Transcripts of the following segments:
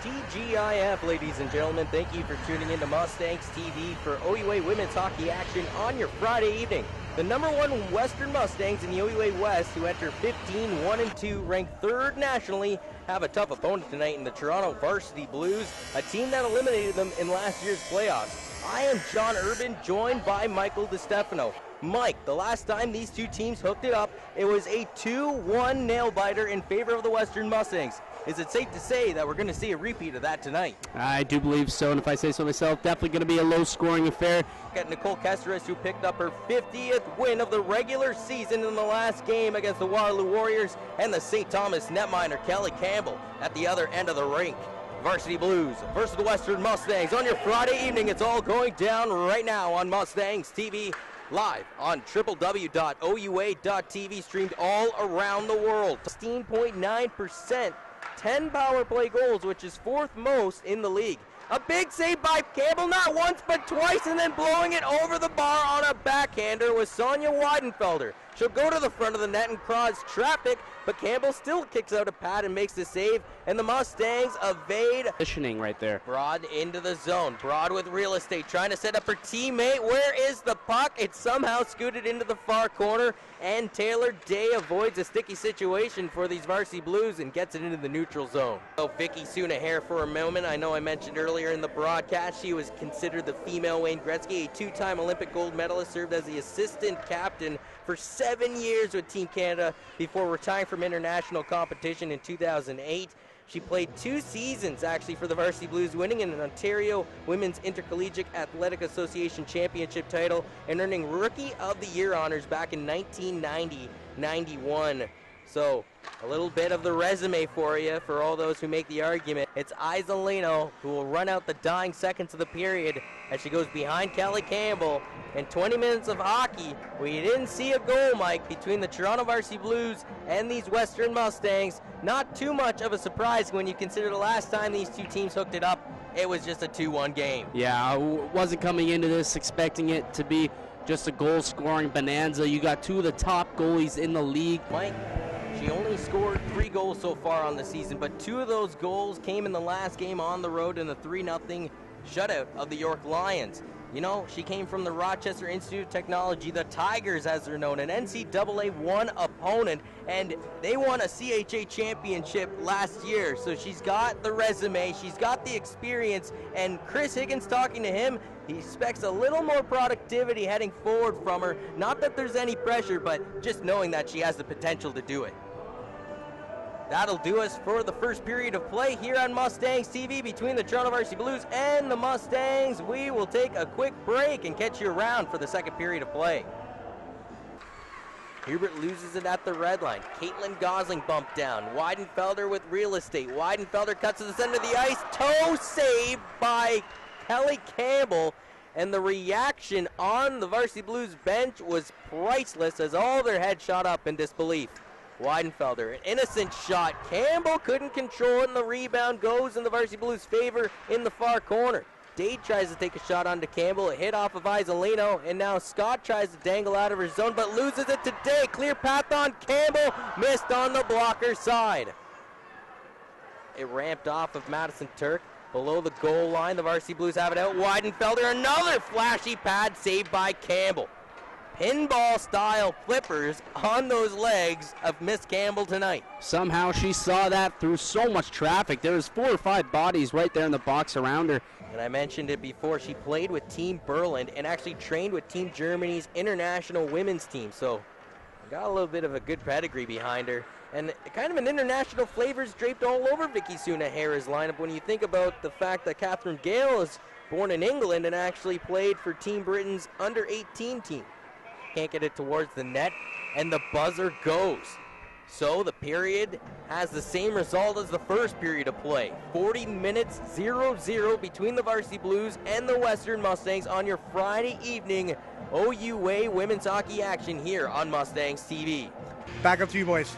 TGIF, ladies and gentlemen. Thank you for tuning in to Mustangs TV for OUA women's hockey action on your Friday evening. The #1 Western Mustangs in the OUA West, who enter 15-1-2, ranked 3rd nationally, have a tough opponent tonight in the Toronto Varsity Blues, a team that eliminated them in last year's playoffs. I am John Urban, joined by Michael DeStefano. Mike, the last time these two teams hooked it up, it was a 2-1 nail-biter in favor of the Western Mustangs. Is it safe to say that we're going to see a repeat of that tonight? I do believe so, and if I say so myself, definitely going to be a low-scoring affair. Got Nicole Kesteres, who picked up her 50th win of the regular season in the last game against the Waterloo Warriors, and the St. Thomas netminder Kelly Campbell at the other end of the rink. Varsity Blues versus the Western Mustangs on your Friday evening. It's all going down right now on Mustangs TV, live on www.oua.tv, streamed all around the world. 16.9%, 10 power play goals, which is 4th most in the league. A big save by Campbell, not once but twice, and then blowing it over the bar on a backhander was Sonia Weidenfelder. She'll go to the front of the net and cause traffic, but Campbell still kicks out a pad and makes the save, and the Mustangs evade. Positioning right there. Broad into the zone. Broad with real estate, trying to set up her teammate. Where is the puck? It's somehow scooted into the far corner, and Taylor Day avoids a sticky situation for these Varsity Blues and gets it into the neutral zone. So Vicky Sunaher for a moment. I know I mentioned earlier in the broadcast she was considered the female Wayne Gretzky, a 2-time Olympic gold medalist, served as the assistant captain for 7 years with Team Canada before retiring from international competition in 2008. She played 2 seasons actually for the Varsity Blues, winning an Ontario Women's Intercollegiate Athletic Association championship title and earning Rookie of the Year honors back in 1990-91. So a little bit of the resume for you, for all those who make the argument. It's Isolino who will run out the dying seconds of the period as she goes behind Kelly Campbell. In 20 minutes of hockey, we didn't see a goal, Mike, between the Toronto Varsity Blues and these Western Mustangs. Not too much of a surprise when you consider the last time these two teams hooked it up, it was just a 2-1 game. Yeah, I wasn't coming into this expecting it to be just a goal-scoring bonanza. You got 2 of the top goalies in the league. Mike, she only scored 3 goals so far on the season, but 2 of those goals came in the last game on the road in the 3-0 shutout of the York Lions. You know, she came from the Rochester Institute of Technology, the Tigers as they're known, an NCAA 1 opponent, and they won a CHA championship last year. So she's got the resume, she's got the experience, and Chris Higgins, talking to him, he expects a little more productivity heading forward from her. Not that there's any pressure, but just knowing that she has the potential to do it. That'll do us for the first period of play here on Mustangs TV between the Toronto Varsity Blues and the Mustangs. We will take a quick break and catch you around for the second period of play. Hubert loses it at the red line. Caitlin Gosling bumped down. Weidenfelder with real estate. Weidenfelder cuts to the center of the ice. Toe save by Kelly Campbell. And the reaction on the Varsity Blues bench was priceless as all their heads shot up in disbelief. Weidenfelder, an innocent shot. Campbell couldn't control it, and the rebound goes in the Varsity Blues' favor in the far corner. Dade tries to take a shot onto Campbell. A hit off of Isolino, and now Scott tries to dangle out of her zone, but loses it to Day. Clear path on Campbell, missed on the blocker side. It ramped off of Madison Turk. Below the goal line, the Varsity Blues have it out. Weidenfelder, another flashy pad saved by Campbell. Pinball-style flippers on those legs of Miss Campbell tonight. Somehow she saw that through so much traffic. There was 4 or 5 bodies right there in the box around her. And I mentioned it before, she played with Team Berlin and actually trained with Team Germany's international women's team. So got a little bit of a good pedigree behind her. And kind of an international flavors draped all over Vicky Sunaher's lineup when you think about the fact that Catherine Gale is born in England and actually played for Team Britain's under-18 team. Can't get it towards the net, and the buzzer goes. So the period has the same result as the first period of play. 40 minutes, 0-0 between the Varsity Blues and the Western Mustangs on your Friday evening OUA women's hockey action here on Mustangs TV. Back up to you, boys.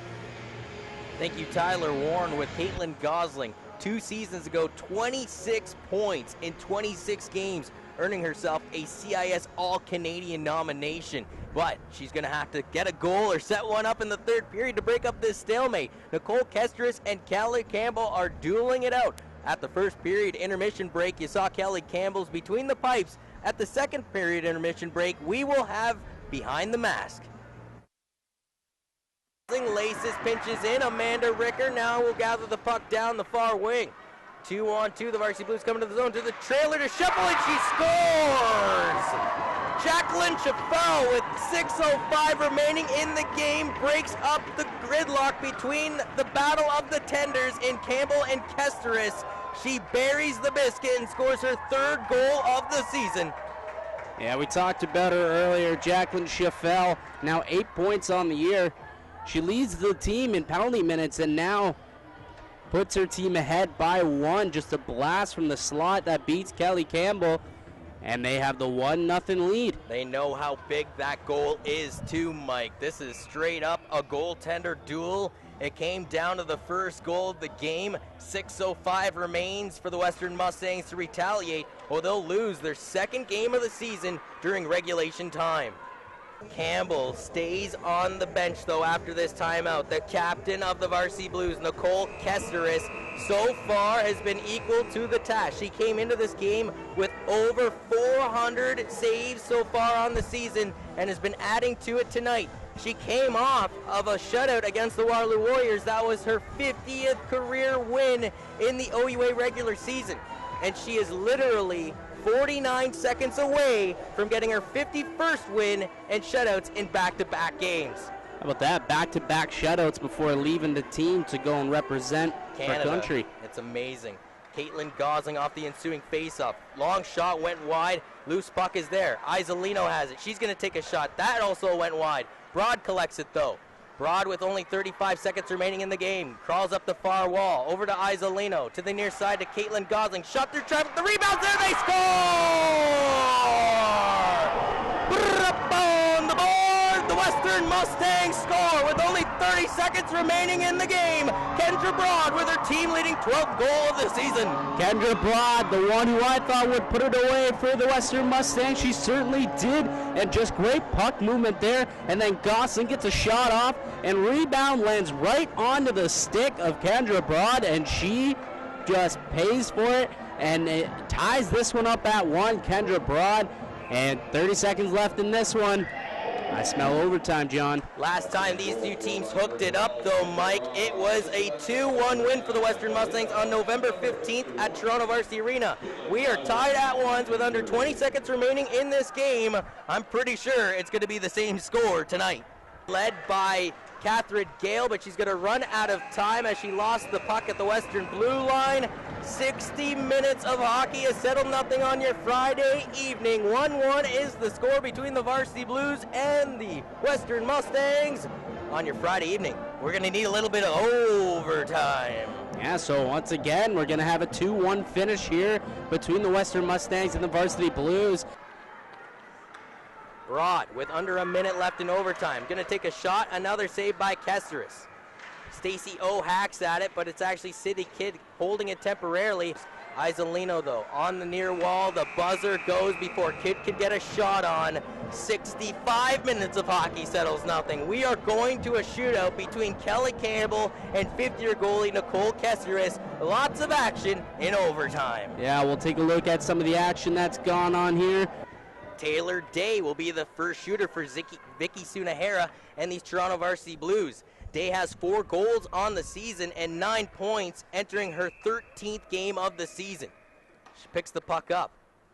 Thank you, Tyler Warren, with Caitlin Gosling. 2 seasons ago, 26 points in 26 games, earning herself a CIS All-Canadian nomination. But she's going to have to get a goal or set one up in the third period to break up this stalemate. Nicole Kesteres and Kelly Campbell are dueling it out. at the first period intermission break. You saw Kelly Campbell's Between the Pipes. At the second period intermission break, we will have Behind the Mask. Laces pinches in. Amanda Ricker now will gather the puck down the far wing. 2-on-2, the Varsity Blues coming to the zone to the trailer to Shuffle, and she scores! Jacqueline Chappelle with 6:05 remaining in the game breaks up the gridlock between the battle of the tenders in Campbell and Kesteris. She buries the biscuit and scores her third goal of the season. Yeah, we talked about her earlier. Jacqueline Chaffel, now 8 points on the year. She leads the team in penalty minutes and now puts her team ahead by 1. Just a blast from the slot that beats Kelly Campbell, and they have the 1-0 lead. They know how big that goal is too, Mike. This is straight up a goaltender duel. It came down to the first goal of the game. 6:05 remains for the Western Mustangs to retaliate, or they'll lose their second game of the season during regulation time. Campbell stays on the bench, though, after this timeout. The captain of the Varsity Blues, Nicole Kesteris, so far has been equal to the task. She came into this game with over 400 saves so far on the season and has been adding to it tonight. She came off of a shutout against the Waterloo Warriors. That was her 50th career win in the OUA regular season. And she is literally 49 seconds away from getting her 51st win and shutouts in back-to-back games. How about that? Back-to-back shutouts before leaving the team to go and represent Canada. Our country. It's amazing. Caitlin Gosling off the ensuing face-off. Long shot went wide. Loose puck is there. Isolino has it. She's going to take a shot. That also went wide. Broad collects it, though. Broad with only 35 seconds remaining in the game. Crawls up the far wall. Over to Isolino. To the near side to Caitlin Gosling. Shot through traffic. The rebound's there. They score! Up on the board. The Western Mustangs score with only 30 seconds remaining in the game. Kendra Broad with her team-leading 12th goal of the season. Kendra Broad, the one who I thought would put it away for the Western Mustangs. She certainly did, and just great puck movement there. And then Gosling gets a shot off, and rebound lands right onto the stick of Kendra Broad, and she just pays for it, and it ties this one up at 1. Kendra Broad, and 30 seconds left in this one. I smell overtime, John. Last time these two teams hooked it up, though, Mike, it was a 2-1 win for the Western Mustangs on November 15th at Toronto Varsity Arena. We are tied at 1 with under 20 seconds remaining in this game. I'm pretty sure it's going to be the same score tonight. Led by Catherine Gale, but she's going to run out of time as she lost the puck at the Western blue line. 60 minutes of hockey has settled nothing on your Friday evening. 1-1 is the score between the Varsity Blues and the Western Mustangs on your Friday evening. We're going to need a little bit of overtime. Yeah, so once again, we're going to have a 2-1 finish here between the Western Mustangs and the Varsity Blues. Broad with under a minute left in overtime. Going to take a shot. Another save by Kesteris. Stacy O hacks at it, but it's actually City Kid holding it temporarily. Isolino, though, on the near wall. The buzzer goes before Kid can get a shot on. 65 minutes of hockey settles nothing. We are going to a shootout between Kelly Campbell and 5th-year goalie Nicole Kesteris. Lots of action in overtime. Yeah, we'll take a look at some of the action that's gone on here. Taylor Day will be the first shooter for Vicky Sunahara and these Toronto Varsity Blues. Day has 4 goals on the season and 9 points, entering her 13th game of the season. She picks the puck up.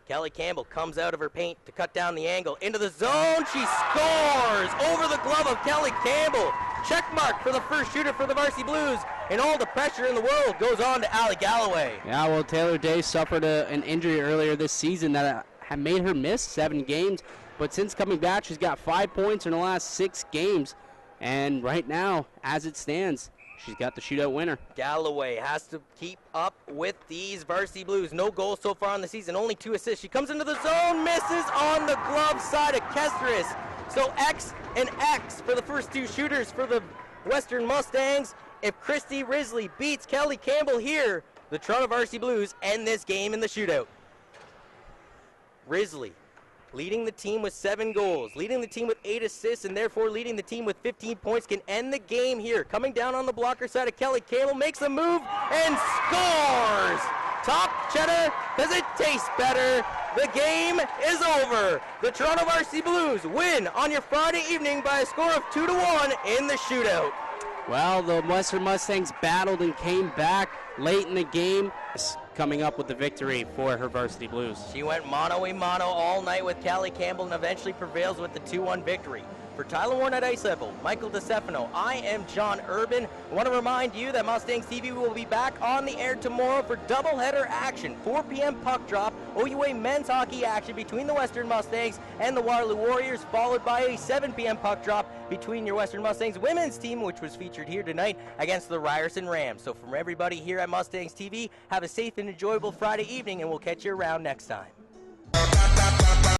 Kelly Campbell comes out of her paint to cut down the angle. Into the zone, she scores over the glove of Kelly Campbell. Check mark for the first shooter for the Varsity Blues, and all the pressure in the world goes on to Allie Galloway. Yeah, well, Taylor Day suffered an injury earlier this season that had made her miss 7 games, but since coming back, she's got 5 points in the last 6 games. And right now, as it stands, she's got the shootout winner. Galloway has to keep up with these Varsity Blues. No goals so far on the season, only 2 assists. She comes into the zone, misses on the glove side of Kesteris. So X and X for the first 2 shooters for the Western Mustangs. If Christy Risley beats Kelly Campbell here, the Toronto Varsity Blues end this game in the shootout. Risley leading the team with 7 goals, leading the team with 8 assists, and therefore leading the team with 15 points, can end the game here. Coming down on the blocker side of Kelly Campbell, makes a move and scores! Top cheddar, because it tastes better. The game is over. The Toronto Varsity Blues win on your Friday evening by a score of 2-1 in the shootout. Well, the Western Mustangs battled and came back late in the game, coming up with the victory for her Varsity Blues. She went mano-a-mano all night with Kelly Campbell and eventually prevails with the 2-1 victory. For Tyler Warren at ice level, Michael DeStefano, I am John Urban. I want to remind you that Mustangs TV will be back on the air tomorrow for doubleheader action. 4 p.m. puck drop, OUA men's hockey action between the Western Mustangs and the Waterloo Warriors, followed by a 7 p.m. puck drop between your Western Mustangs women's team, which was featured here tonight, against the Ryerson Rams. So from everybody here at Mustangs TV, have a safe and enjoyable Friday evening, and we'll catch you around next time.